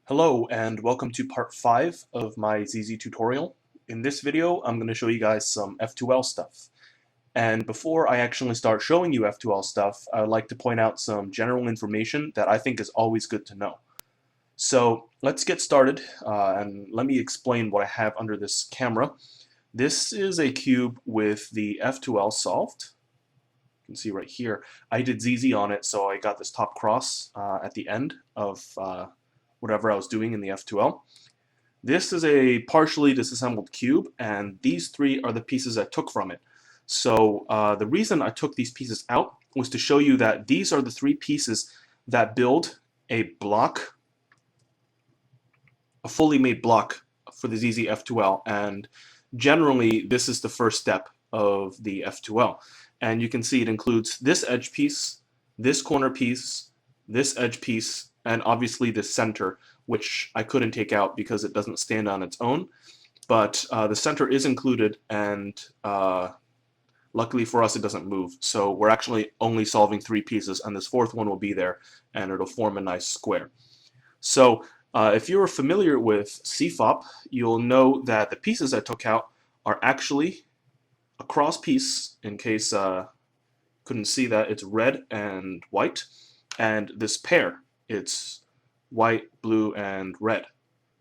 Hello and welcome to part 5 of my ZZ tutorial. In this video I'm going to show you guys some F2L stuff. And before I actually start showing you F2L stuff, I would like to point out some general information that I think is always good to know. So let's get started and let me explain what I have under this camera. This is a cube with the F2L solved. You can see right here. I did ZZ on it, so I got this top cross at the end of whatever I was doing in the F2L. This is a partially disassembled cube, and these three are the pieces I took from it. So the reason I took these pieces out was to show you that these are the three pieces that build a block, a fully made block for the ZZF2L, and generally this is the first step of the F2L. And you can see it includes this edge piece, this corner piece, this edge piece, and obviously the center, which I couldn't take out because it doesn't stand on its own. But the center is included, and luckily for us it doesn't move. So we're actually only solving three pieces, and this fourth one will be there, and it'll form a nice square. So if you're familiar with CFOP, you'll know that the pieces I took out are actually a cross piece. In case couldn't see that, it's red and white, and this pair, it's white, blue, and red.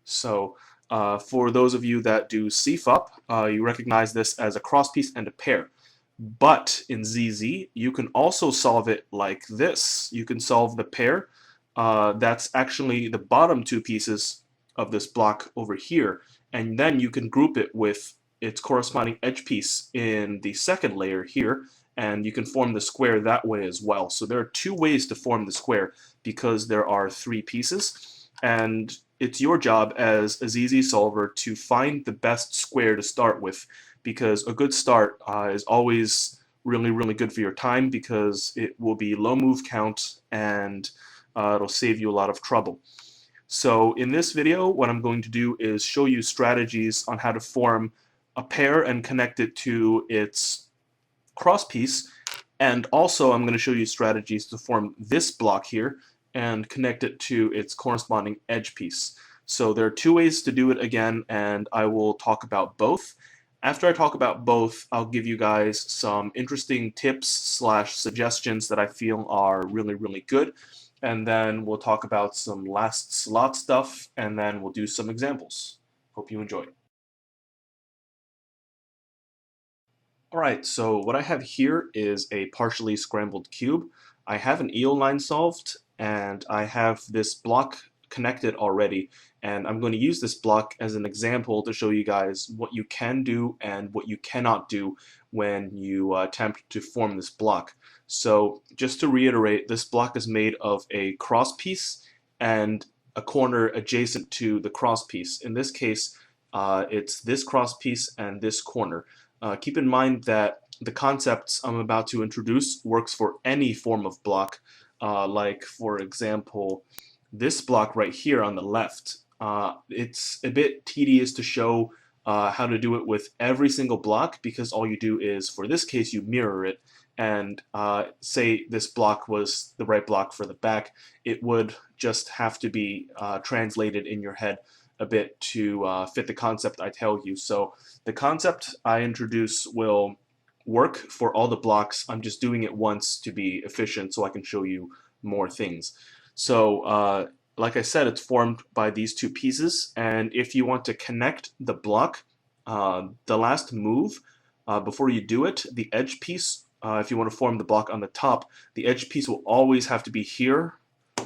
So for those of you that do CFOP, you recognize this as a cross piece and a pair. But in ZZ, you can also solve it like this. You can solve the pair. That's actually the bottom two pieces of this block over here, and then you can group it with its corresponding edge piece in the second layer here, and you can form the square that way as well. So there are two ways to form the square because there are three pieces, and it's your job as a ZZ solver to find the best square to start with, because a good start is always really good for your time, because it will be low move count and it'll save you a lot of trouble. So in this video, what I'm going to do is show you strategies on how to form a pair and connect it to its cross piece, and also I'm going to show you strategies to form this block here and connect it to its corresponding edge piece. So there are two ways to do it again, and I will talk about both. After I talk about both, I'll give you guys some interesting tips slash suggestions that I feel are really good, and then we'll talk about some last slot stuff, and then we'll do some examples. Hope you enjoy. Alright, so what I have here is a partially scrambled cube. I have an EO line solved, and I have this block connected already, and I'm going to use this block as an example to show you guys what you can do and what you cannot do when you attempt to form this block. So just to reiterate, this block is made of a cross piece and a corner adjacent to the cross piece. In this case, it's this cross piece and this corner. Keep in mind that the concepts I'm about to introduce works for any form of block, like for example this block right here on the left. It's a bit tedious to show how to do it with every single block, because all you do is, for this case, you mirror it, and say this block was the right block for the back, it would just have to be translated in your head a bit to fit the concept I tell you. So the concept I introduce will work for all the blocks. I'm just doing it once to be efficient so I can show you more things. So like I said, it's formed by these two pieces, and if you want to connect the block, the last move before you do it, the edge piece, if you want to form the block on the top, the edge piece will always have to be here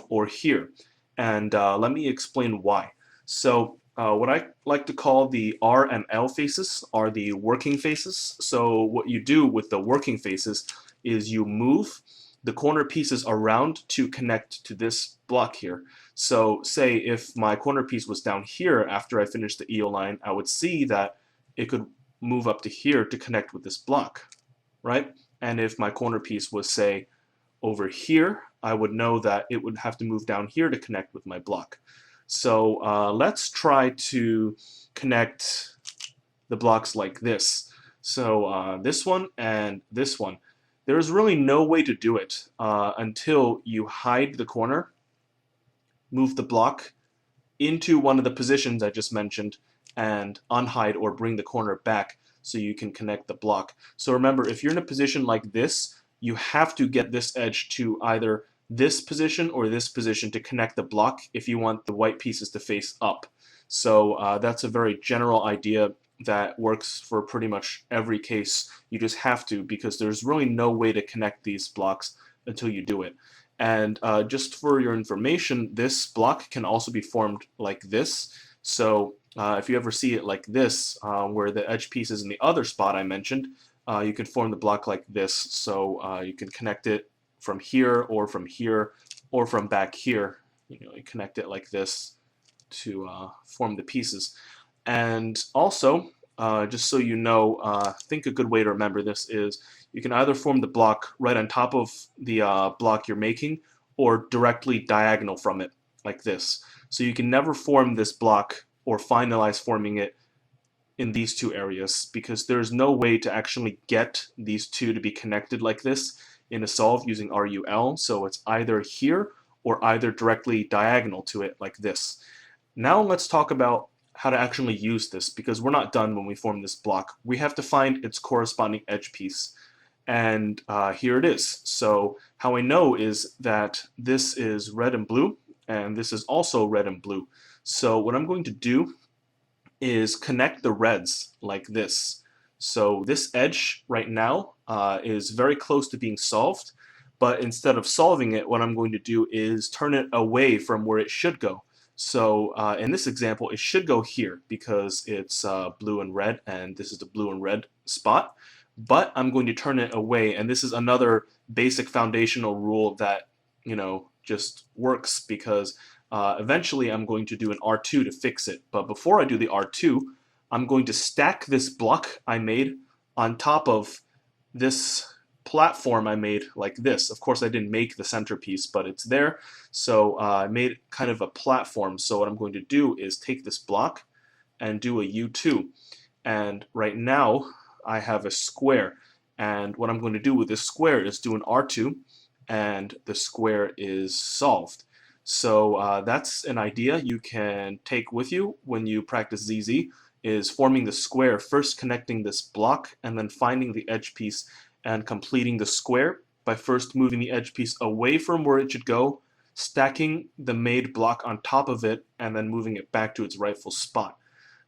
or here. And let me explain why. So what I like to call the R and L faces are the working faces. So what you do with the working faces is you move the corner pieces around to connect to this block here. So say if my corner piece was down here after I finished the EO line, I would see that it could move up to here to connect with this block, right? And if my corner piece was, say, over here, I would know that it would have to move down here to connect with my block. So let's try to connect the blocks like this. So this one and this one. There's really no way to do it until you hide the corner, move the block into one of the positions I just mentioned and unhide or bring the corner back so you can connect the block. So remember, if you're in a position like this, you have to get this edge to either this position or this position to connect the block if you want the white pieces to face up. So that's a very general idea that works for pretty much every case. You just have to, because there's really no way to connect these blocks until you do it. And just for your information, this block can also be formed like this. So if you ever see it like this, where the edge piece is in the other spot I mentioned, you can form the block like this. So you can connect it from here or from back here. You connect it like this to form the pieces. And also, just so you know, I think a good way to remember this is you can either form the block right on top of the block you're making or directly diagonal from it, like this. So you can never form this block or finalize forming it in these two areas because there's no way to actually get these two to be connected like this in a solve using RUL. So it's either here or either directly diagonal to it like this. Now let's talk about how to actually use this, because we're not done when we form this block. We have to find its corresponding edge piece. And here it is. So how I know is that this is red and blue, and this is also red and blue. So what I'm going to do is connect the reds like this. So this edge right now is very close to being solved, but instead of solving it, what I'm going to do is turn it away from where it should go. So in this example, it should go here because it's blue and red, and this is the blue and red spot. But I'm going to turn it away, and this is another basic foundational rule that just works because eventually I'm going to do an R2 to fix it. But before I do the R2, I'm going to stack this block I made on top of this platform I made like this. Of course, I didn't make the centerpiece, but it's there. So I made kind of a platform. So what I'm going to do is take this block and do a U2. And right now I have a square. And what I'm going to do with this square is do an R2, and the square is solved. So that's an idea you can take with you when you practice ZZ, is forming the square, first connecting this block and then finding the edge piece and completing the square by first moving the edge piece away from where it should go, stacking the made block on top of it, and then moving it back to its rightful spot.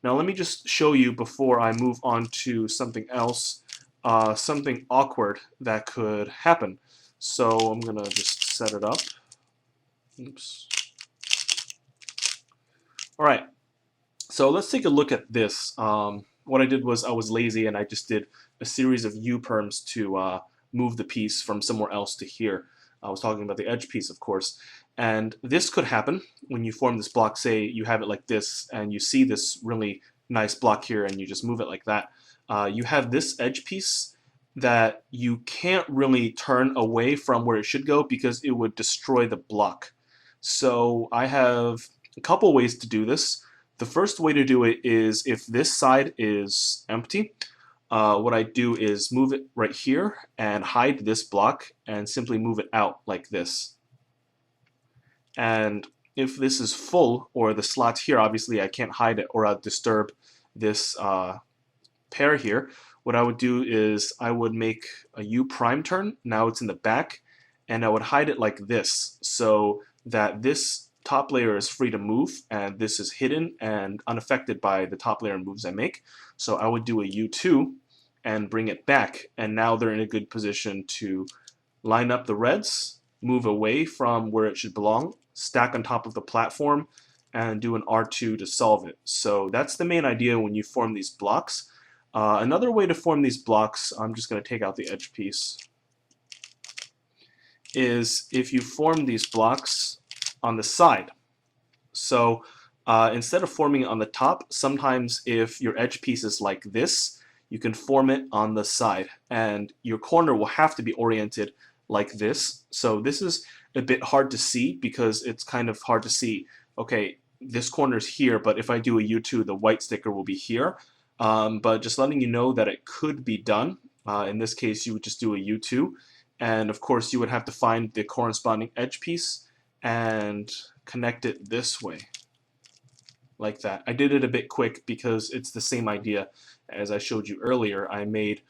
Now let me just show you before I move on to something else, something awkward that could happen. So I'm gonna just set it up. Oops. All right. So let's take a look at this. What I did was I was lazy and I just did a series of U-perms to move the piece from somewhere else to here. I was talking about the edge piece, of course. And this could happen when you form this block. Say you have it like this and you see this really nice block here and you just move it like that. You have this edge piece that you can't really turn away from where it should go because it would destroy the block. So I have a couple ways to do this. The first way to do it is if this side is empty, what I do is move it right here and hide this block and simply move it out like this. And if this is full, or the slot here, obviously I can't hide it or I'll disturb this pair here. What I would do is I would make a U prime turn. Now it's in the back, and I would hide it like this so that this top layer is free to move and this is hidden and unaffected by the top layer moves I make. So I would do a U2 and bring it back, and now they're in a good position to line up the reds, move away from where it should belong, stack on top of the platform, and do an R2 to solve it. So that's the main idea when you form these blocks. Another way to form these blocks, I'm just going to take out the edge piece, is if you form these blocks on the side. So instead of forming it on the top, sometimes if your edge piece is like this, you can form it on the side, and your corner will have to be oriented like this. So this is a bit hard to see because it's kind of hard to see, okay, this corner is here, but if I do a U2, the white sticker will be here. But just letting you know that it could be done. In this case, you would just do a U2, and of course you would have to find the corresponding edge piece and connect it this way. like that. I did it a bit quick because it's the same idea as I showed you earlier. I made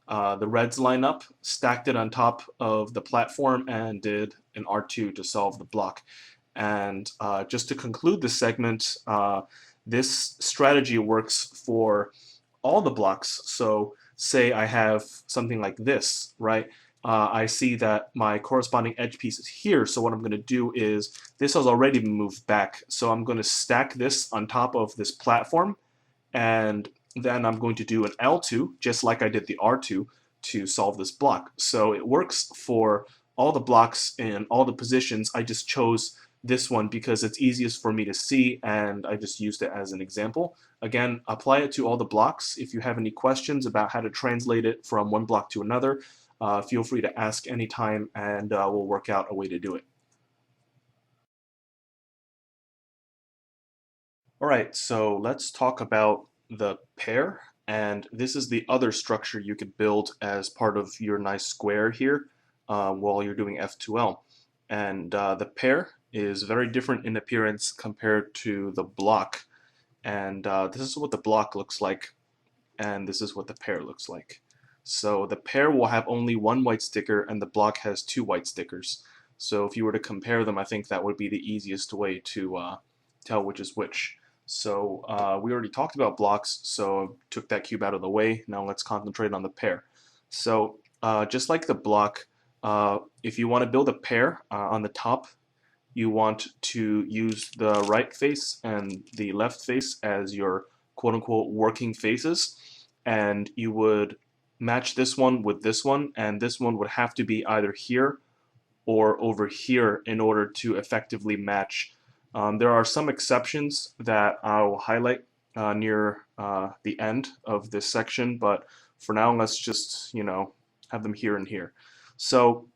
the reds line up, stacked it on top of the platform, and did an R2 to solve the block. And just to conclude this segment, this strategy works for all the blocks. So say I have something like this, right? I see that my corresponding edge piece is here, so what I'm going to do is, this has already been moved back, so I'm going to stack this on top of this platform, and then I'm going to do an L2, just like I did the R2, to solve this block. So it works for all the blocks in all the positions. I just chose this one because it's easiest for me to see, and I just used it as an example. Again, apply it to all the blocks. If you have any questions about how to translate it from one block to another, feel free to ask anytime, and we'll work out a way to do it. All right, so let's talk about the pair, and this is the other structure you could build as part of your nice square here while you're doing F2L. And the pair is very different in appearance compared to the block, and this is what the block looks like, and this is what the pair looks like. So the pair will have only one white sticker, and the block has two white stickers. So if you were to compare them, I think that would be the easiest way to tell which is which. So we already talked about blocks, so I took that cube out of the way. Now let's concentrate on the pair. So just like the block, if you want to build a pair on the top, you want to use the right face and the left face as your quote-unquote working faces, and you would match this one with this one, and this one would have to be either here or over here in order to effectively match. There are some exceptions that I'll highlight near the end of this section, but for now let's just, have them here and here. So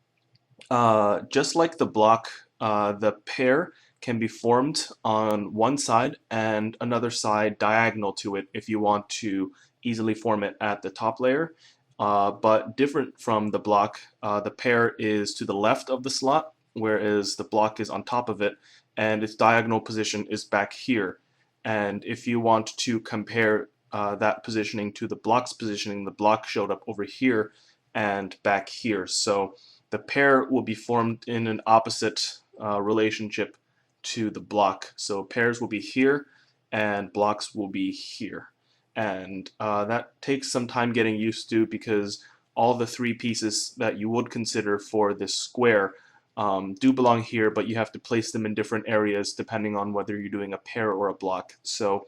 just like the block, the pair can be formed on one side and another side diagonal to it if you want to easily form it at the top layer. But different from the block, the pair is to the left of the slot, whereas the block is on top of it, and its diagonal position is back here. And if you want to compare that positioning to the block's positioning, the block showed up over here and back here. So the pair will be formed in an opposite relationship to the block. So pairs will be here and blocks will be here. And that takes some time getting used to because all the three pieces that you would consider for this square do belong here, but you have to place them in different areas depending on whether you're doing a pair or a block. So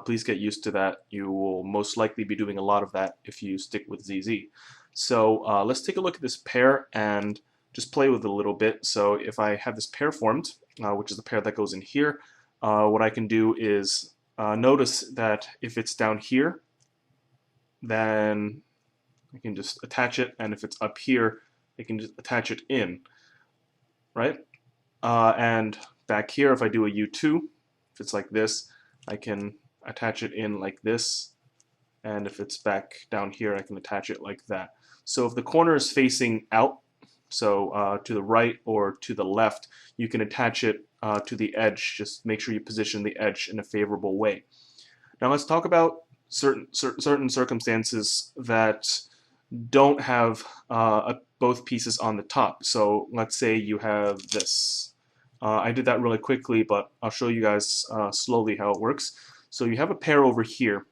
please get used to that. You will most likely be doing a lot of that if you stick with ZZ. So let's take a look at this pair and just play with it a little bit. So if I have this pair formed, which is the pair that goes in here, what I can do is notice that if it's down here, then I can just attach it, and if it's up here, I can just attach it in, right? And back here, if I do a U2, if it's like this, I can attach it in like this, and if it's back down here, I can attach it like that. So if the corner is facing out, so to the right or to the left, you can attach it to the edge. Just make sure you position the edge in a favorable way. Now let's talk about certain circumstances that don't have both pieces on the top. So let's say you have this. I did that really quickly, but I'll show you guys slowly how it works. So you have a pair over here,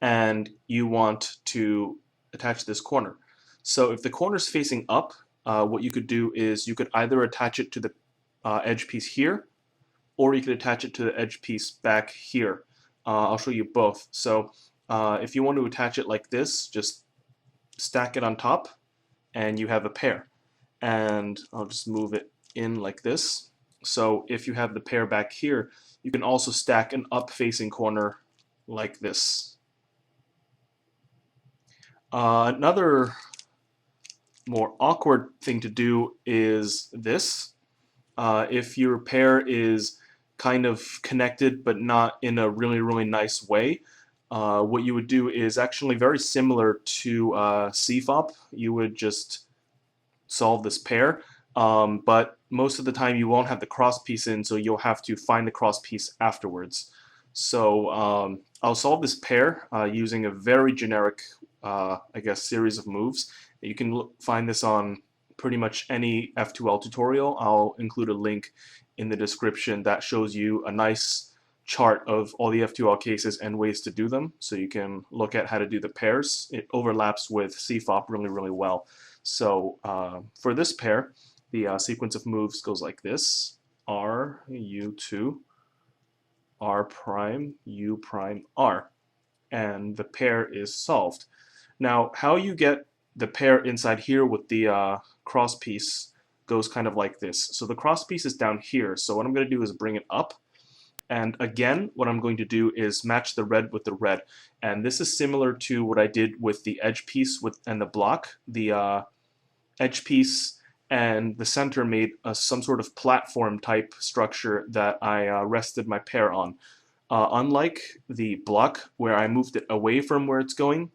and you want to attach this corner. So if the corner is facing up, what you could do is you could either attach it to the edge piece here, or you could attach it to the edge piece back here. I'll show you both. So if you want to attach it like this, just stack it on top, and you have a pair. And I'll just move it in like this. So if you have the pair back here, you can also stack an up-facing corner like this. Another more awkward thing to do is this. If your pair is kind of connected but not in a really, really nice way, what you would do is actually very similar to CFOP. You would just solve this pair, but most of the time you won't have the cross piece in, so you'll have to find the cross piece afterwards. So I'll solve this pair using a very generic, I guess, series of moves. You can find this on pretty much any F2L tutorial. I'll include a link in the description that shows you a nice chart of all the F2L cases and ways to do them, so you can look at how to do the pairs. It overlaps with CFOP really, really well. So for this pair, the sequence of moves goes like this: R, U2, R prime, U prime, R. And the pair is solved. Now, how you get the pair inside here with the cross piece goes kind of like this. So the cross piece is down here. So what I'm going to do is bring it up. And again, what I'm going to do is match the red with the red. And this is similar to what I did with the edge piece and the block. The edge piece and the center made some sort of platform type structure that I rested my pair on. Unlike the block where I moved it away from where it's going,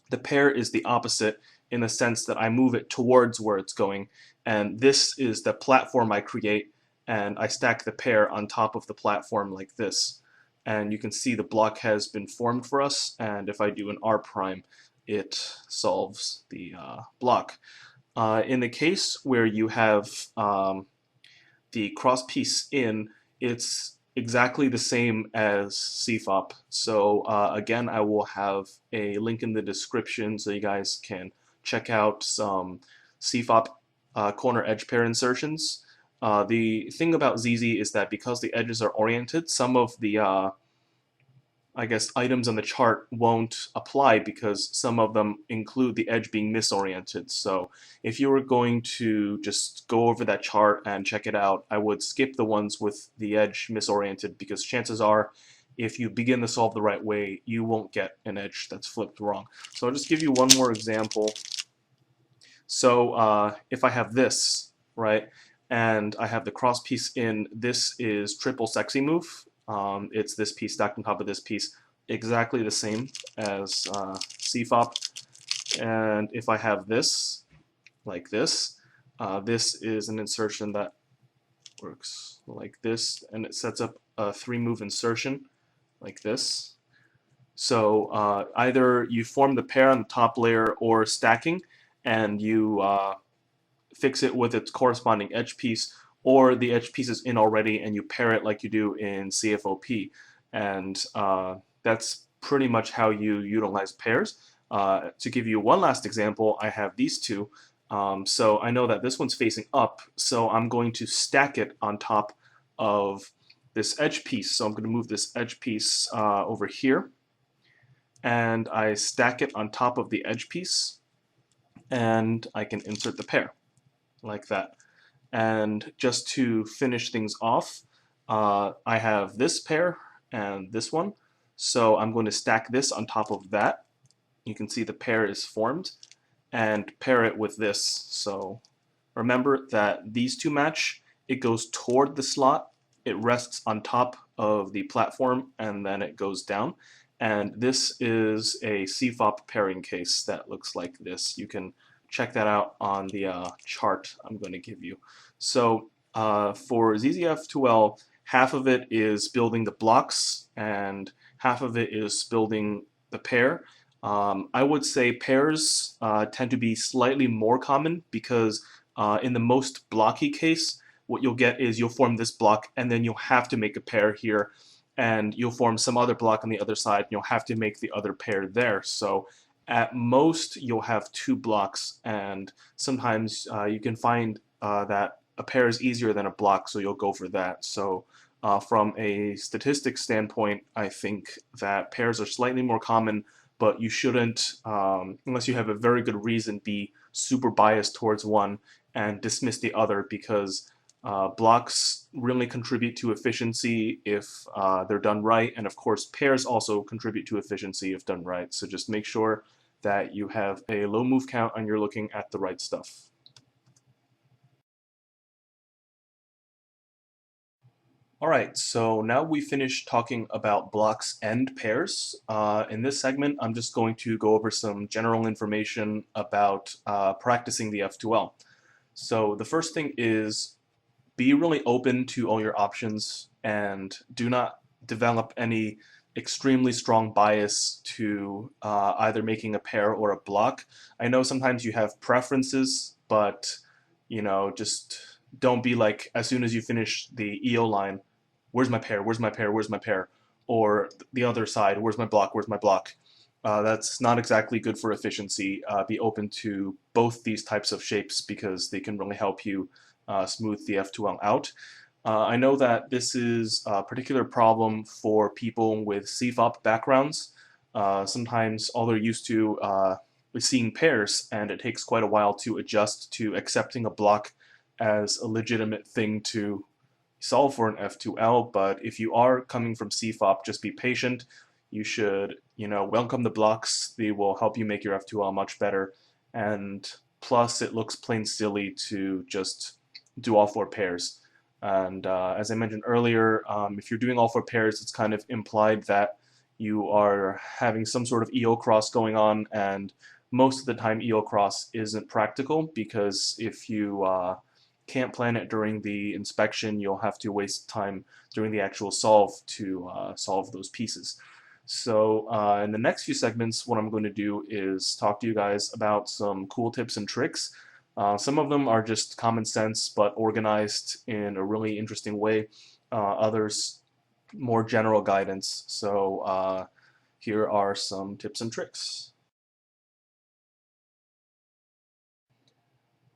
the pair is the opposite in the sense that I move it towards where it's going. And this is the platform I create, and I stack the pair on top of the platform like this. And you can see the block has been formed for us, and if I do an R prime, it solves the block. In the case where you have the cross piece in, it's exactly the same as CFOP. So again, I will have a link in the description so you guys can check out some CFOP corner edge pair insertions. The thing about ZZ is that because the edges are oriented, some of the I guess items on the chart won't apply because some of them include the edge being misoriented. So if you were going to just go over that chart and check it out, I would skip the ones with the edge misoriented because chances are if you begin to solve the right way, you won't get an edge that's flipped wrong. So I'll just give you one more example. So if I have this, right, and I have the cross piece in, this is triple sexy move. It's this piece stacked on top of this piece, exactly the same as CFOP. And if I have this, like this, this is an insertion that works like this, and it sets up a 3-move insertion like this. So either you form the pair on the top layer or stacking, and you fix it with its corresponding edge piece, or the edge piece is in already and you pair it like you do in CFOP. And that's pretty much how you utilize pairs. To give you one last example, I have these two. So I know that this one's facing up, so I'm going to stack it on top of this edge piece. So I'm going to move this edge piece over here, and I stack it on top of the edge piece, and I can insert the pair like that. And just to finish things off, I have this pair and this one. So I'm going to stack this on top of that. You can see the pair is formed, and pair it with this. So remember that these two match. It goes toward the slot, it rests on top of the platform, and then it goes down. And this is a CFOP pairing case that looks like this. You can check that out on the chart I'm going to give you. So for ZZF2L, half of it is building the blocks and half of it is building the pair. I would say pairs tend to be slightly more common because in the most blocky case, what you'll get is you'll form this block and then you'll have to make a pair here, and you'll form some other block on the other side and you'll have to make the other pair there. So at most you'll have 2 blocks, and sometimes you can find that a pair is easier than a block, so you'll go for that. So from a statistics standpoint, I think that pairs are slightly more common, but you shouldn't, unless you have a very good reason, be super biased towards one and dismiss the other, because blocks really contribute to efficiency if they're done right, and of course pairs also contribute to efficiency if done right. So just make sure that you have a low move count and you're looking at the right stuff. Alright, so now we finished talking about blocks and pairs. In this segment, I'm just going to go over some general information about practicing the F2L. So the first thing is be really open to all your options and do not develop any extremely strong bias to either making a pair or a block. I know sometimes you have preferences, but just don't be like, as soon as you finish the EO line, where's my pair, where's my pair, where's my pair? Or the other side, where's my block, where's my block? That's not exactly good for efficiency. Be open to both these types of shapes because they can really help you smooth the F2L out. I know that this is a particular problem for people with CFOP backgrounds. Sometimes all they're used to is seeing pairs, and it takes quite a while to adjust to accepting a block as a legitimate thing to solve for an F2L. But if you are coming from CFOP, just be patient. You should, welcome the blocks. They will help you make your F2L much better. And plus, it looks plain silly to just do all four pairs. And as I mentioned earlier, if you're doing all four pairs, it's kind of implied that you are having some sort of EO cross going on, and most of the time EO cross isn't practical because if you can't plan it during the inspection, you'll have to waste time during the actual solve to solve those pieces. So in the next few segments, what I'm going to do is talk to you guys about some cool tips and tricks. Some of them are just common sense, but organized in a really interesting way. Others, more general guidance. So here are some tips and tricks.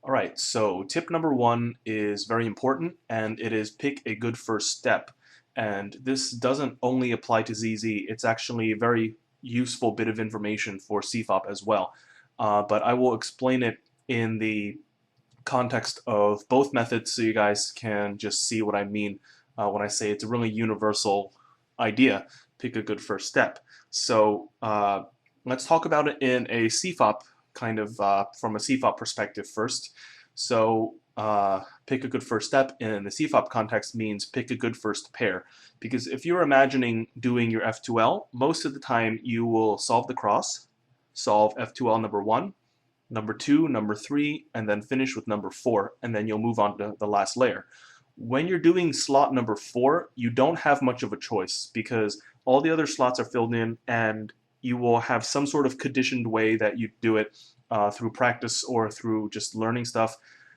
All right, so tip number one is very important, and it is pick a good first step. And this doesn't only apply to ZZ, it's actually a very useful bit of information for CFOP as well. But I will explain it in the context of both methods so you guys can just see what I mean when I say it's a really universal idea. Pick a good first step. So let's talk about it in a CFOP kind of from a CFOP perspective first. So pick a good first step in the CFOP context means pick a good first pair. Because if you're imagining doing your F2L, most of the time you will solve the cross, solve F2L number 1, number 2, number 3, and then finish with number 4, and then you'll move on to the last layer. When you're doing slot number 4, you don't have much of a choice because all the other slots are filled in, and you will have some sort of conditioned way that you do it through practice or through just learning stuff.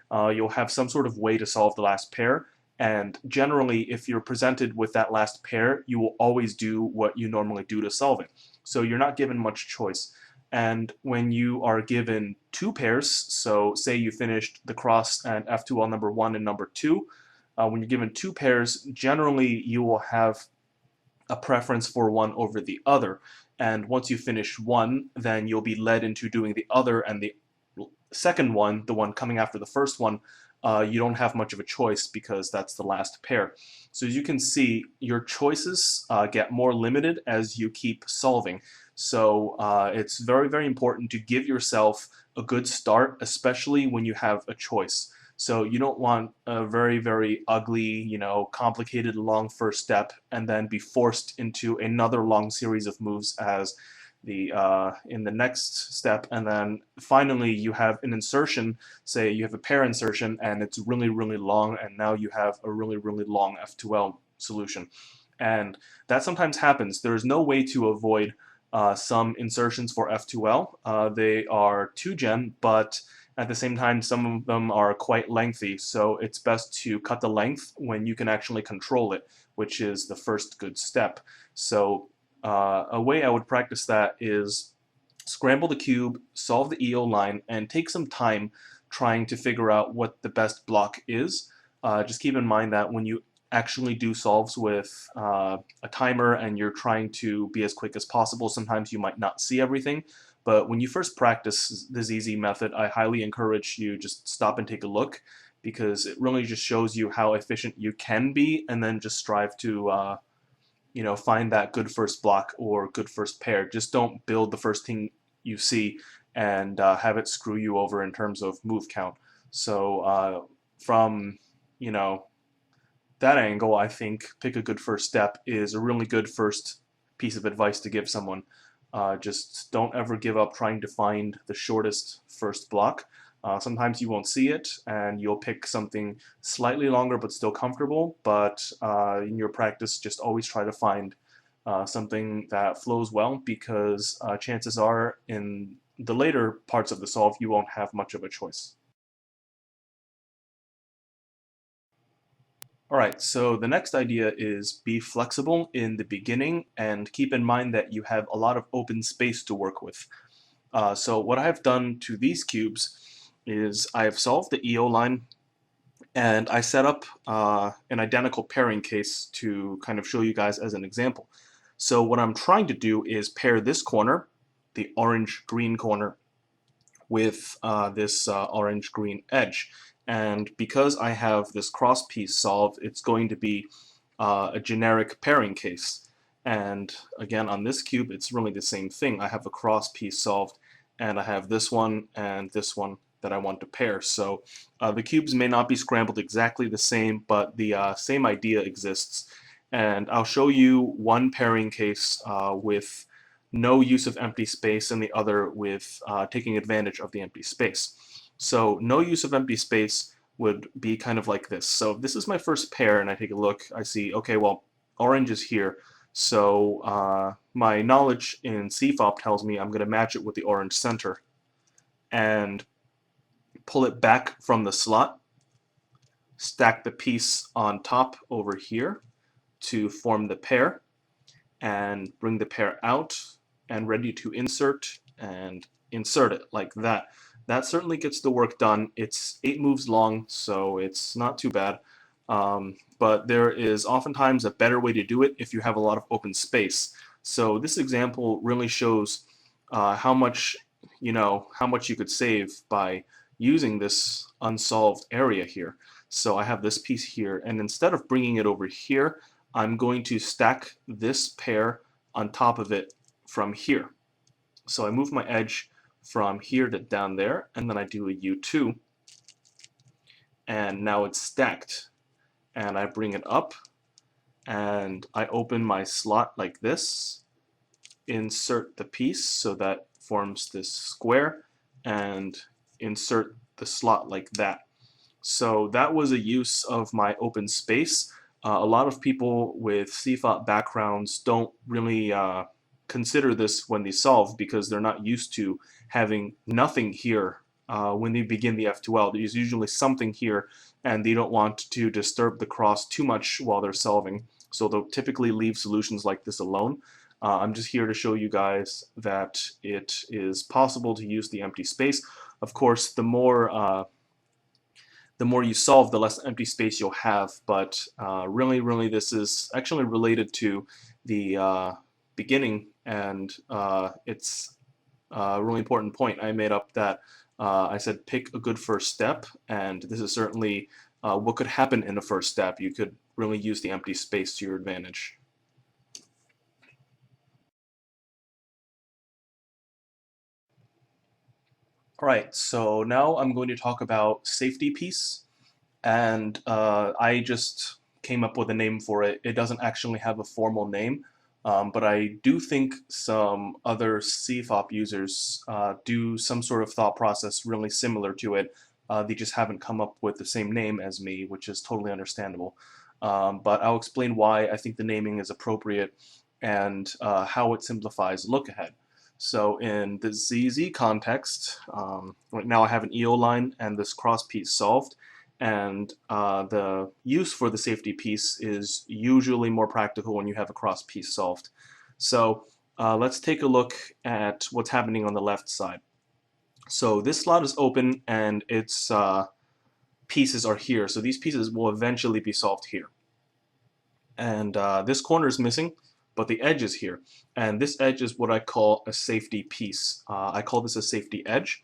You'll have some sort of way to solve the last pair, and generally, if you're presented with that last pair, you will always do what you normally do to solve it. So you're not given much choice. And when you are given two pairs, so say you finished the cross and F2L number 1 and number 2, when you're given two pairs, generally you will have a preference for one over the other. And once you finish one, then you'll be led into doing the other, and the second one, the one coming after the first one, you don't have much of a choice because that's the last pair. So as you can see, your choices get more limited as you keep solving. So it's very, very important to give yourself a good start, especially when you have a choice. So you don't want a very, very ugly, complicated long first step and then be forced into another long series of moves as the in the next step, and then finally you have an insertion. Say you have a pair insertion and it's really, really long, and now you have a really, really long F2L solution. And that sometimes happens. There is no way to avoid some insertions for F2L. They are 2gen, but at the same time, some of them are quite lengthy, so it's best to cut the length when you can actually control it, which is the first good step. So a way I would practice that is scramble the cube, solve the EO line, and take some time trying to figure out what the best block is. Just keep in mind that when you actually do solves with a timer and you're trying to be as quick as possible, sometimes you might not see everything. But when you first practice the ZZ method, I highly encourage you just stop and take a look, because it really just shows you how efficient you can be, and then just strive to find that good first block or good first pair. Just don't build the first thing you see and have it screw you over in terms of move count. So from that angle, I think pick a good first step is a really good first piece of advice to give someone. Just don't ever give up trying to find the shortest first block. Sometimes you won't see it, and you'll pick something slightly longer but still comfortable, but in your practice, just always try to find something that flows well, because chances are in the later parts of the solve, you won't have much of a choice. All right, so the next idea is be flexible in the beginning and keep in mind that you have a lot of open space to work with. So what I've done to these cubes is I have solved the EO line, and I set up an identical pairing case to kind of show you guys as an example. So what I'm trying to do is pair this corner, the orange-green corner, with this orange-green edge. And because I have this cross piece solved, it's going to be a generic pairing case. And again, on this cube, it's really the same thing. I have a cross piece solved, and I have this one and this one that I want to pair. So the cubes may not be scrambled exactly the same, but the same idea exists. And I'll show you one pairing case with no use of empty space, and the other with taking advantage of the empty space. So no use of empty space would be kind of like this. So if this is my first pair and I take a look, I see, okay, well, orange is here. So my knowledge in CFOP tells me I'm going to match it with the orange center and pull it back from the slot, stack the piece on top over here to form the pair, and bring the pair out and ready to insert and insert it like that. That certainly gets the work done. It's 8 moves long, so it's not too bad. But there is oftentimes a better way to do it if you have a lot of open space. So this example really shows how much you could save by using this unsolved area here. So I have this piece here, and instead of bringing it over here, I'm going to stack this pair on top of it from here. So I move my edge from here to down there, and then I do a U2, and now it's stacked. And I bring it up, and I open my slot like this, insert the piece so that forms this square, and insert the slot like that. So that was a use of my open space. A lot of people with CFOP backgrounds don't really consider this when they solve, because they're not used to having nothing here when they begin the F2L. There's usually something here, and they don't want to disturb the cross too much while they're solving. So they'll typically leave solutions like this alone. I'm just here to show you guys that it is possible to use the empty space. Of course, the more you solve, the less empty space you'll have. But really, this is actually related to the beginning, and it's a really important point I made up, that I said pick a good first step, and this is certainly what could happen in the first step. You could really use the empty space to your advantage. All right, so now I'm going to talk about safety piece. And I just came up with a name for it. It doesn't actually have a formal name, but I do think some other CFOP users do some sort of thought process really similar to it. They just haven't come up with the same name as me, which is totally understandable. But I'll explain why I think the naming is appropriate, and how it simplifies look ahead. So in the ZZ context, right now I have an EO line and this cross piece solved. And the use for the safety piece is usually more practical when you have a cross piece solved. So let's take a look at what's happening on the left side. So this slot is open, and its pieces are here. So these pieces will eventually be solved here. And this corner is missing, but the edge is here. And this edge is what I call a safety piece. I call this a safety edge.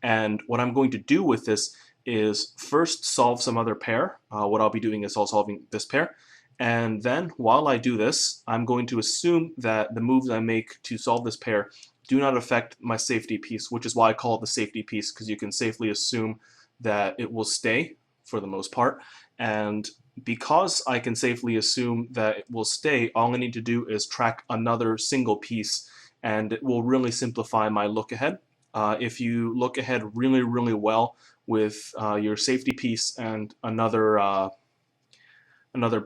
And what I'm going to do with this is first solve some other pair. What I'll be doing is solving this pair. And then while I do this, I'm going to assume that the moves I make to solve this pair do not affect my safety piece, which is why I call it the safety piece, because you can safely assume that it will stay for the most part. And because I can safely assume that it will stay, all I need to do is track another single piece, and it will really simplify my look ahead. if you look ahead really well with your safety piece and another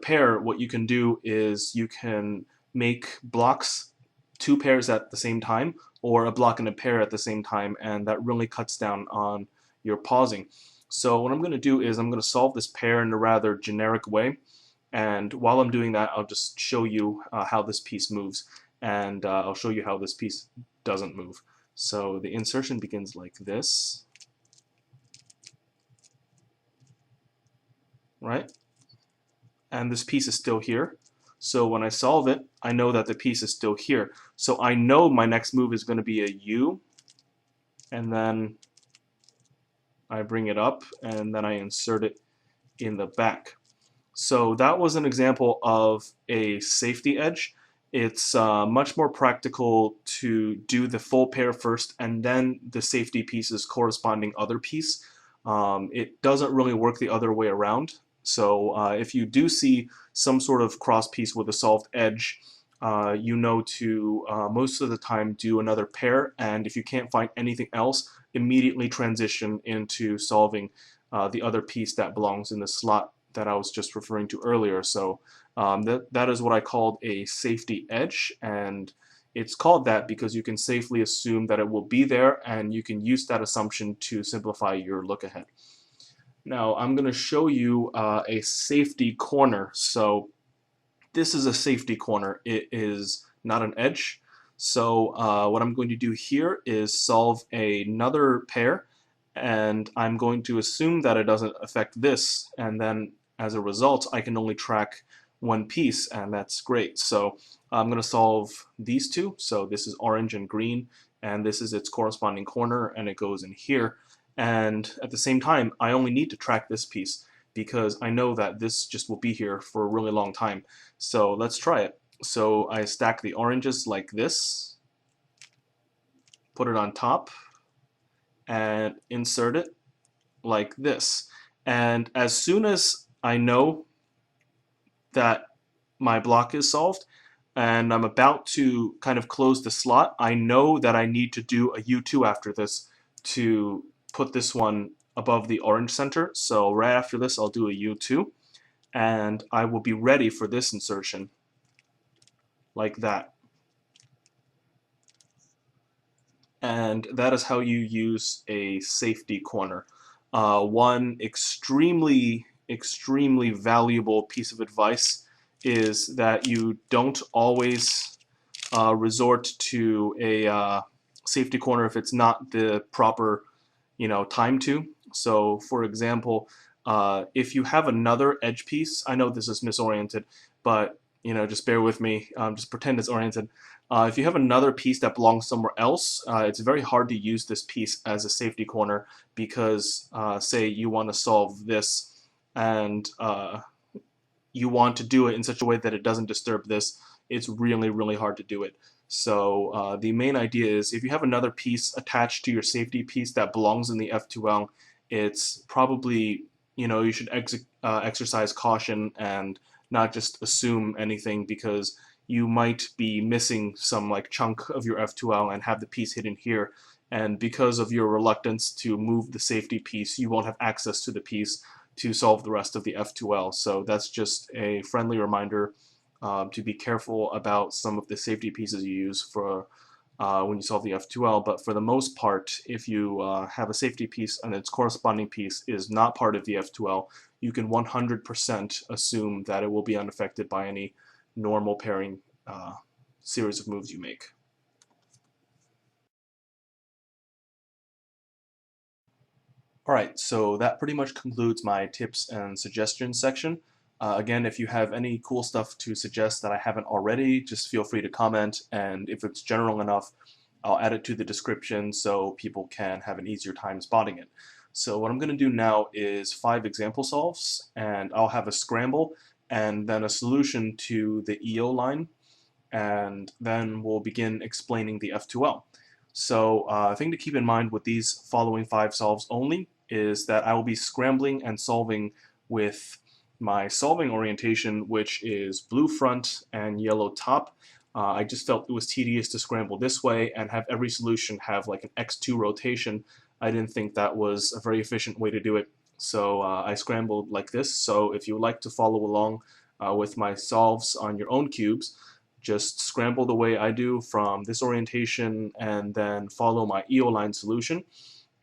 pair, what you can do is you can make blocks, two pairs at the same time, or a block and a pair at the same time, and that really cuts down on your pausing. So what I'm going to do is I'm going to solve this pair in a rather generic way, and while I'm doing that, I'll just show you how this piece moves, and I'll show you how this piece doesn't move. So the insertion begins like this, right? And this piece is still here. So when I solve it, I know that the piece is still here. So I know my next move is going to be a U, and then I bring it up, and then I insert it in the back. So that was an example of a safety edge. It's much more practical to do the full pair first and then the safety piece's corresponding other piece. It doesn't really work the other way around. So if you do see some sort of cross piece with a solved edge, you know to most of the time do another pair, and if you can't find anything else, immediately transition into solving the other piece that belongs in the slot that I was just referring to earlier. So that is what I called a safety edge, and it's called that because you can safely assume that it will be there, and you can use that assumption to simplify your look ahead. Now I'm going to show you a safety corner. So this is a safety corner. It is not an edge. So what I'm going to do here is solve another pair, and I'm going to assume that it doesn't affect this, and then as a result I can only track one piece, and that's great. So I'm going to solve these two. So this is orange and green, and this is its corresponding corner, and it goes in here. And at the same time, I only need to track this piece because I know that this just will be here for a really long time. So let's try it. So I stack the oranges like this, put it on top, and insert it like this. And as soon as I know that my block is solved and I'm about to kind of close the slot, I know that I need to do a U2 after this to put this one above the orange center. So right after this, I'll do a U2, and I will be ready for this insertion like that. And that is how you use a safety corner. One extremely valuable piece of advice is that you don't always resort to a safety corner if it's not the proper, time to. So, for example, if you have another edge piece, I know this is misoriented, but just bear with me. Just pretend it's oriented. If you have another piece that belongs somewhere else, it's very hard to use this piece as a safety corner because, say, you want to solve this, and you want to do it in such a way that it doesn't disturb this. It's really hard to do it. So the main idea is if you have another piece attached to your safety piece that belongs in the F2L, it's probably, you should exercise caution and not just assume anything, because you might be missing some like chunk of your F2L and have the piece hidden here. And because of your reluctance to move the safety piece, you won't have access to the piece to solve the rest of the F2L. So that's just a friendly reminder to be careful about some of the safety pieces you use for when you solve the F2L. But for the most part, if you have a safety piece and its corresponding piece is not part of the F2L, you can 100% assume that it will be unaffected by any normal pairing series of moves you make. Alright, so that pretty much concludes my tips and suggestions section. Again, if you have any cool stuff to suggest that I haven't already, just feel free to comment, and if it's general enough, I'll add it to the description so people can have an easier time spotting it. So what I'm going to do now is 5 example solves, and I'll have a scramble and then a solution to the EO line, and then we'll begin explaining the F2L. So a thing to keep in mind with these following 5 solves only is that I will be scrambling and solving with my solving orientation, which is blue front and yellow top. I just felt it was tedious to scramble this way and have every solution have like an x2 rotation. I didn't think that was a very efficient way to do it, so I scrambled like this. So if you would like to follow along with my solves on your own cubes, just scramble the way I do from this orientation and then follow my EO line solution.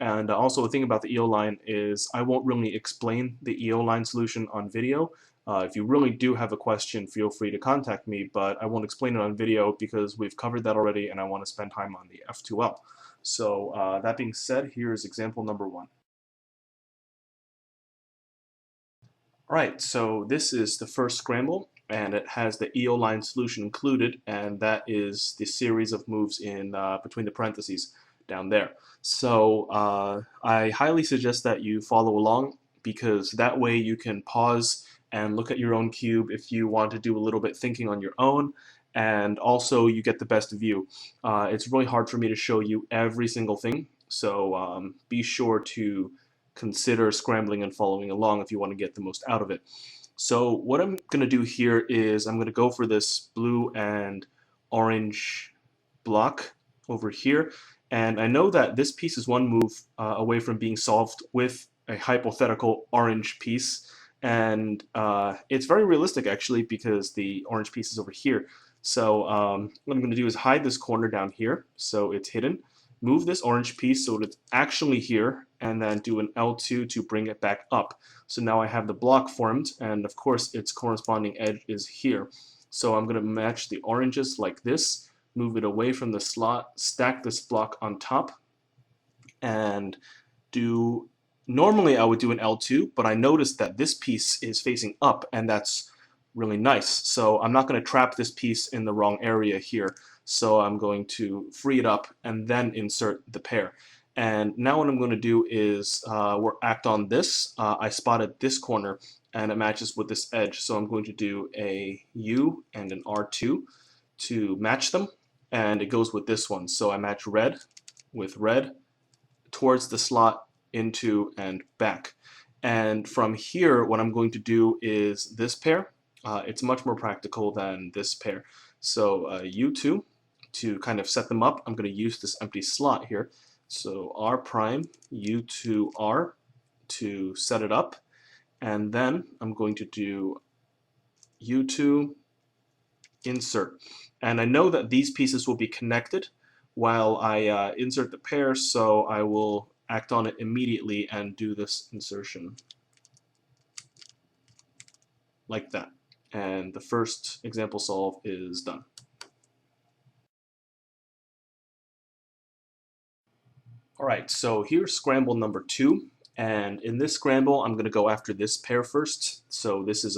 And also the thing about the EO line is I won't really explain the EO line solution on video. If you really do have a question, feel free to contact me, but I won't explain it on video because we've covered that already and I want to spend time on the F2L. So that being said, here's example number 1. Alright, so this is the first scramble, and it has the EO line solution included, and that is the series of moves in between the parentheses down there. So I highly suggest that you follow along, because that way you can pause and look at your own cube if you want to do a little bit thinking on your own, and also you get the best view. It's really hard for me to show you every single thing, so be sure to consider scrambling and following along if you want to get the most out of it. So what I'm going to do here is I'm going to go for this blue and orange block over here, and I know that this piece is one move away from being solved with a hypothetical orange piece, and it's very realistic actually because the orange piece is over here. So what I'm going to do is hide this corner down here so it's hidden, move this orange piece so it's actually here, and then do an L2 to bring it back up. So now I have the block formed, and of course its corresponding edge is here. So I'm going to match the oranges like this, move it away from the slot, stack this block on top, and do, normally I would do an L2, but I noticed that this piece is facing up, and that's really nice. So I'm not going to trap this piece in the wrong area here. So I'm going to free it up and then insert the pair. And now what I'm going to do is act on this. I spotted this corner and it matches with this edge. So I'm going to do a U and an R2 to match them. And it goes with this one. So I match red with red towards the slot, into, and back. And from here, what I'm going to do is this pair. It's much more practical than this pair. So U2, to kind of set them up, I'm going to use this empty slot here. So R prime, U2, R to set it up. And then I'm going to do U2, insert. And I know that these pieces will be connected while I insert the pair, so I will act on it immediately and do this insertion like that. And the first example solve is done. Alright, so here's scramble number 2, and in this scramble I'm going to go after this pair first. So this is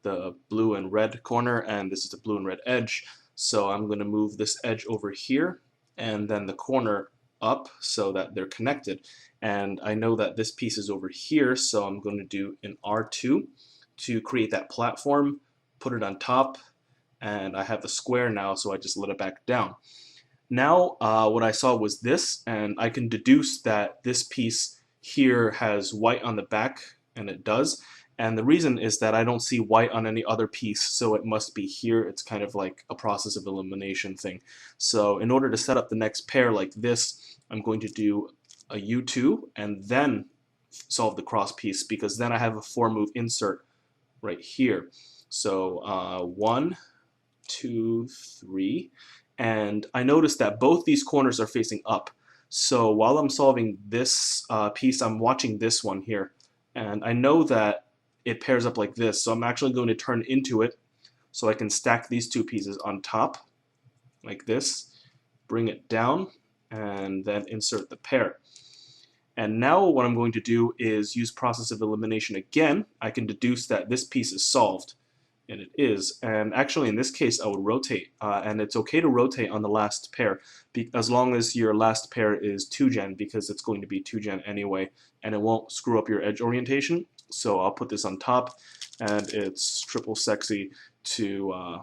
the blue and red corner, and this is the blue and red edge. So I'm going to move this edge over here and then the corner up so that they're connected. And I know that this piece is over here, so I'm going to do an R2 to create that platform, put it on top, and I have the square now, so I just let it back down. Now what I saw was this, and I can deduce that this piece here has white on the back, and it does. And the reason is that I don't see white on any other piece, so it must be here. It's kind of like a process of elimination thing. So in order to set up the next pair like this, I'm going to do a U2 and then solve the cross piece, because then I have a 4-move insert right here. So 1, 2, 3, and I noticed that both these corners are facing up. So while I'm solving this piece, I'm watching this one here, and I know that it pairs up like this, so I'm actually going to turn into it so I can stack these two pieces on top like this, bring it down, and then insert the pair. And now what I'm going to do is use process of elimination again. I can deduce that this piece is solved, and it is. And actually in this case I would rotate, and it's okay to rotate on the last pair as long as your last pair is 2-gen, because it's going to be 2-gen anyway and it won't screw up your edge orientation. So I'll put this on top, and it's triple sexy to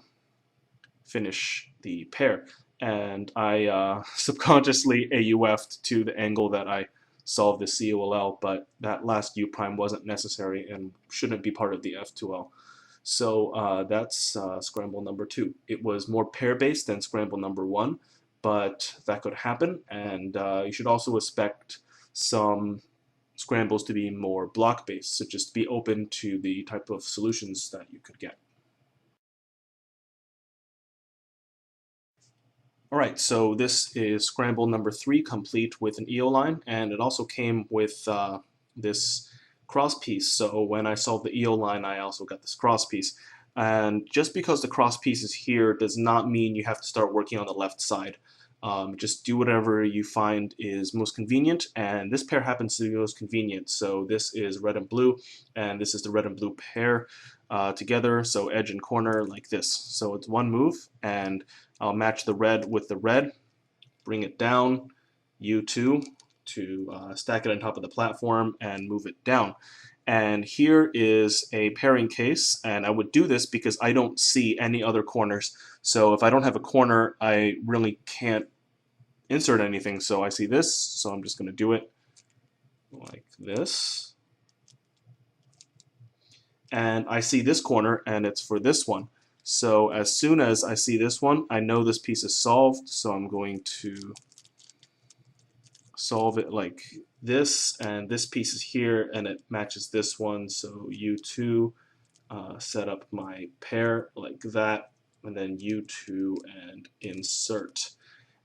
finish the pair. And I subconsciously AUF'd to the angle that I solved the COLL, but that last U prime wasn't necessary and shouldn't be part of the F2L. So that's scramble number 2. It was more pair-based than scramble number 1, but that could happen, and you should also expect some scrambles to be more block-based, so just be open to the type of solutions that you could get. All right, so this is scramble number 3 complete with an EO line, and it also came with this cross piece. So when I solved the EO line, I also got this cross piece. And just because the cross piece is here does not mean you have to start working on the left side. Just do whatever you find is most convenient, and this pair happens to be most convenient. So this is red and blue, and this is the red and blue pair together, so edge and corner like this. So it's one move, and I'll match the red with the red, bring it down, U2 to stack it on top of the platform and move it down. And here is a pairing case, and I would do this because I don't see any other corners. So if I don't have a corner, I really can't insert anything. So I see this, so I'm just going to do it like this. And I see this corner, and it's for this one. So as soon as I see this one, I know this piece is solved, so I'm going to solve it like this, and this piece is here, and it matches this one, so U2, set up my pair like that, and then U2 and insert.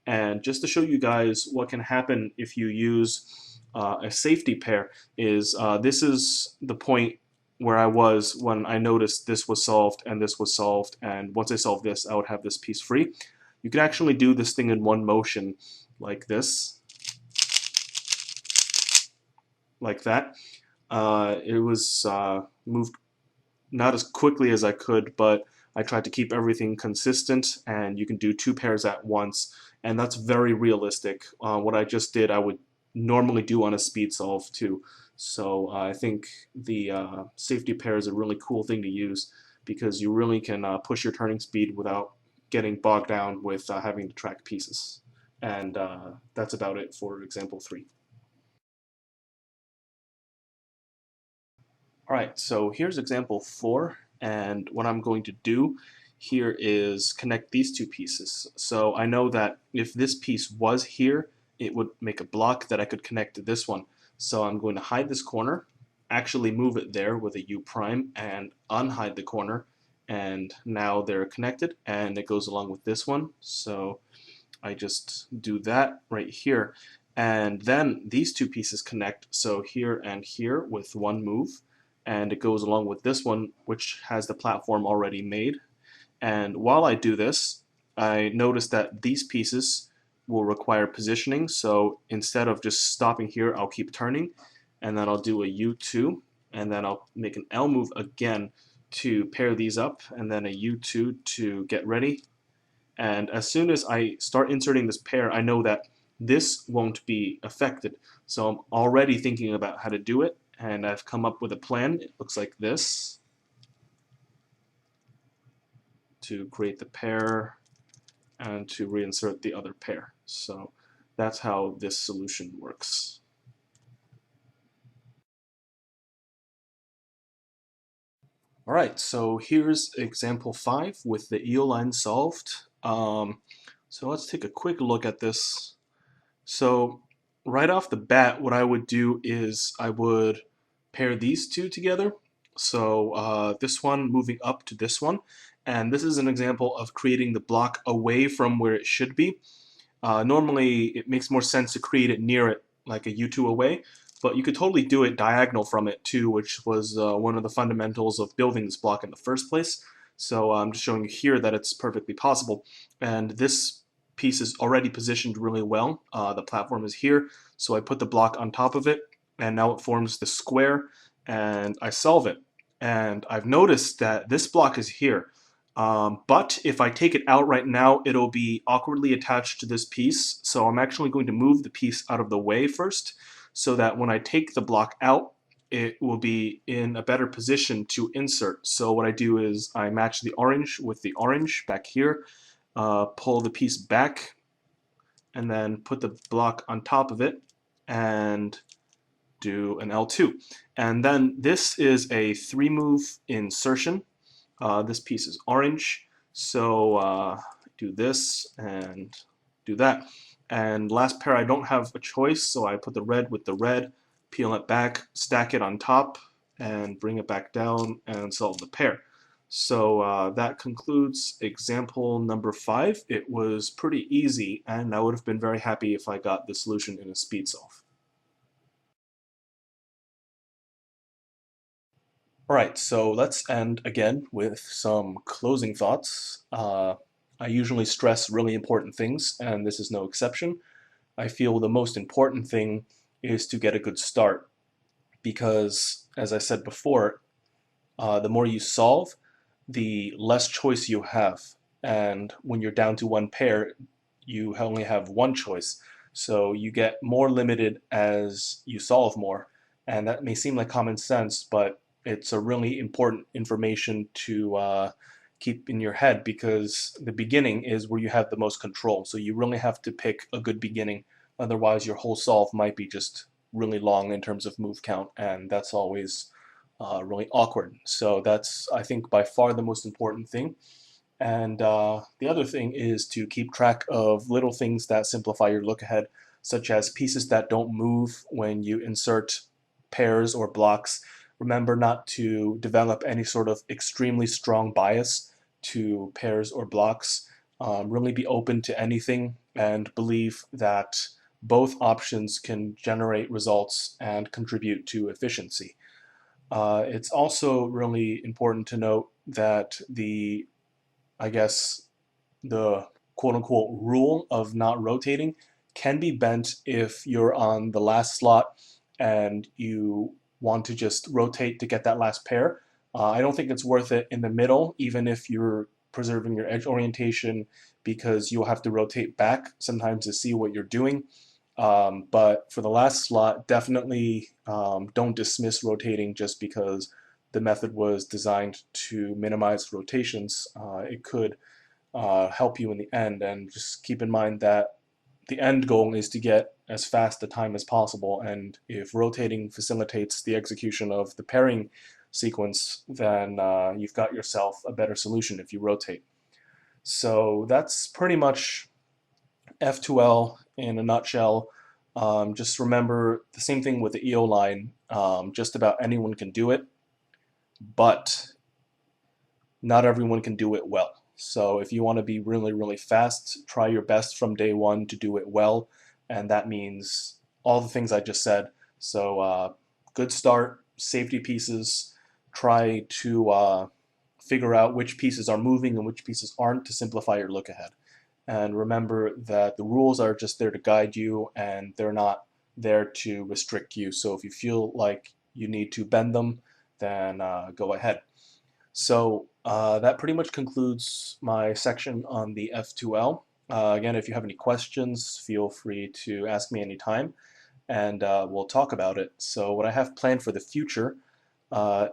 And just to show you guys what can happen if you use a safety pair is this is the point where I was when I noticed this was solved and this was solved, and once I solved this, I would have this piece free. You can actually do this thing in one motion like this, like that. It was moved not as quickly as I could, but I tried to keep everything consistent, and you can do 2 pairs at once, and that's very realistic. What I just did, I would normally do on a speed solve too. So I think the safety pair is a really cool thing to use because you really can push your turning speed without getting bogged down with having to track pieces. And that's about it for example 3. All right, so here's example 4, and what I'm going to do here is connect these 2 pieces. So I know that if this piece was here, it would make a block that I could connect to this one. So I'm going to hide this corner, actually move it there with a U prime, and unhide the corner, and now they're connected, and it goes along with this one. So I just do that right here, and then these 2 pieces connect, so here and here with one move, and it goes along with this one, which has the platform already made. And while I do this, I notice that these pieces will require positioning, so instead of just stopping here, I'll keep turning, and then I'll do a U2, and then I'll make an L move again to pair these up, and then a U2 to get ready. And as soon as I start inserting this pair, I know that this won't be affected. So I'm already thinking about how to do it, and I've come up with a plan. It looks like this to create the pair and to reinsert the other pair. So that's how this solution works. All right, so here's example 5 with the EO line solved. So let's take a quick look at this. So right off the bat, what I would do is I would pair these 2 together. So this one moving up to this one. And this is an example of creating the block away from where it should be. Normally, it makes more sense to create it near it, like a U2 away, but you could totally do it diagonal from it too, which was one of the fundamentals of building this block in the first place. So I'm just showing you here that it's perfectly possible. And this piece is already positioned really well. The platform is here, so I put the block on top of it, and now it forms the square, and I solve it. And I've noticed that this block is here. But if I take it out right now, it'll be awkwardly attached to this piece. So I'm actually going to move the piece out of the way first so that when I take the block out, it will be in a better position to insert. So what I do is I match the orange with the orange back here, pull the piece back, and then put the block on top of it and do an L2. And then this is a 3-move insertion. This piece is orange, so do this and do that. And last pair I don't have a choice, so I put the red with the red, peel it back, stack it on top, and bring it back down and solve the pair. So that concludes example number 5. It was pretty easy, and I would have been very happy if I got the solution in a speed solve. All right, so let's end again with some closing thoughts. I usually stress really important things, and this is no exception. I feel the most important thing is to get a good start because, as I said before, the more you solve, the less choice you have. And when you're down to one pair, you only have one choice. So you get more limited as you solve more. And that may seem like common sense, but it's a really important information to keep in your head because the beginning is where you have the most control. So you really have to pick a good beginning. Otherwise, your whole solve might be just really long in terms of move count, and that's always really awkward. So that's, I think, by far the most important thing. And the other thing is to keep track of little things that simplify your look ahead, such as pieces that don't move when you insert pairs or blocks. Remember not to develop any sort of extremely strong bias to pairs or blocks. Really be open to anything and believe that both options can generate results and contribute to efficiency. It's also really important to note that I guess, the quote unquote rule of not rotating can be bent if you're on the last slot and you want to just rotate to get that last pair. I don't think it's worth it in the middle, even if you're preserving your edge orientation, because you'll have to rotate back sometimes to see what you're doing. But for the last slot, definitely don't dismiss rotating just because the method was designed to minimize rotations. It could help you in the end, and just keep in mind that the end goal is to get as fast a time as possible, and if rotating facilitates the execution of the pairing sequence, then you've got yourself a better solution if you rotate. So that's pretty much F2L in a nutshell. Just remember the same thing with the EO line. Just about anyone can do it, but not everyone can do it well. So if you want to be really, really fast, try your best from day one to do it well. And that means all the things I just said. So good start, safety pieces, try to figure out which pieces are moving and which pieces aren't to simplify your look ahead. And remember that the rules are just there to guide you and they're not there to restrict you. So if you feel like you need to bend them, then go ahead. So that pretty much concludes my section on the F2L. Again, if you have any questions, feel free to ask me anytime and we'll talk about it. So what I have planned for the future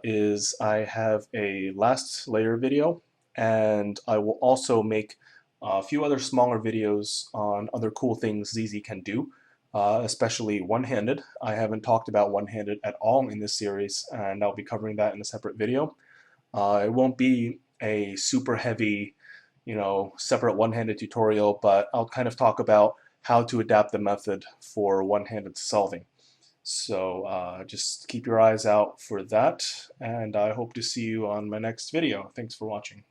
is I have a last layer video, and I will also make a few other smaller videos on other cool things ZZ can do, especially one-handed. I haven't talked about one-handed at all in this series, and I'll be covering that in a separate video. It won't be a super heavy, separate one-handed tutorial, but I'll kind of talk about how to adapt the method for one-handed solving. So just keep your eyes out for that, and I hope to see you on my next video. Thanks for watching.